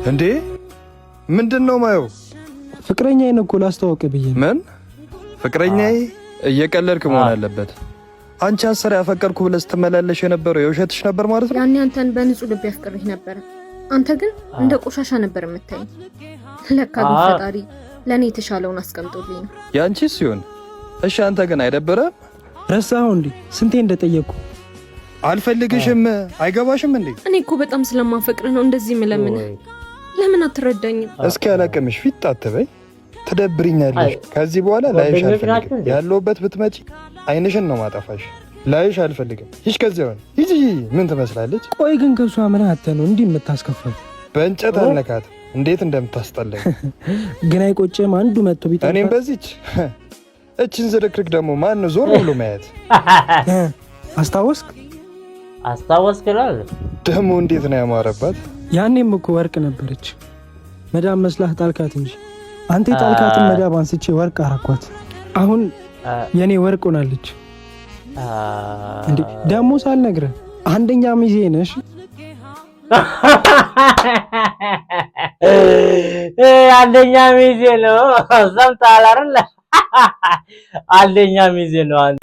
እንዴ ምንድነው ማየው? ፍቅረኛዬን እኮ ላስተዋውቅ ብዬ። ምን ፍቅረኛዬ? እየቀለድክ መሆን አለበት። አንቺ አሰር ያፈቀርኩ ብለህ ስትመላለሽ የነበረው የውሸትሽ ነበር ማለት ነው? ያኔ አንተን በንጹህ ልብ ያፍቅርህ ነበር። አንተ ግን እንደ ቆሻሻ ነበር የምታይ። ለካ ግን ፈጣሪ ለኔ የተሻለውን አስቀምጦልኝ ነው። ያንቺስ ሲሆን እሺ፣ አንተ ግን አይደበረም? ረሳኸው እንዴ? ስንቴ እንደጠየቅኩ። አልፈልግሽም፣ አይገባሽም እንዴ? እኔ እኮ በጣም ስለማፈቅርህ ነው እንደዚህ የምለምንህ። ለምን አትረዳኝም? እስኪ ያላቀምሽ ፊት አትበይ፣ ትደብሪኛለሽ። ከዚህ በኋላ ላይሽ አልፈልግም። ያለውበት ብትመጪ አይንሽን ነው ማጠፋሽ። ላይሽ አልፈልግም። ይሽ ከዚያውን ይጂ ምን ትመስላለች? ቆይ ግን ከሷ ምን አተ ነው እንዲህ የምታስከፋው? በእንጨት አልነካት እንዴት እንደምታስጠላኝ ግን አይቆጭም? አንዱ መጥቶ ቢጠፋ እኔም በዚች እችን ዝርክርክ ደግሞ ማን ነው ዞር ብሎ ማየት? አስታወስክ ደግሞ እንዴት ነው ያማረባት። ያኔም እኮ ወርቅ ነበረች። መዳብ መስላህ ጣልካት እንጂ አንተ የጣልካትን መዳብ አንስቼ ወርቅ አረኳት። አሁን የኔ ወርቅ ሆናለች። እንዴ ደግሞ ሳልነግርህ አንደኛ ሚዜ ነሽ። አንደኛ ሚዜ ነው። ሰምተሃል አይደል? አንደኛ ሚዜ ነው አንተ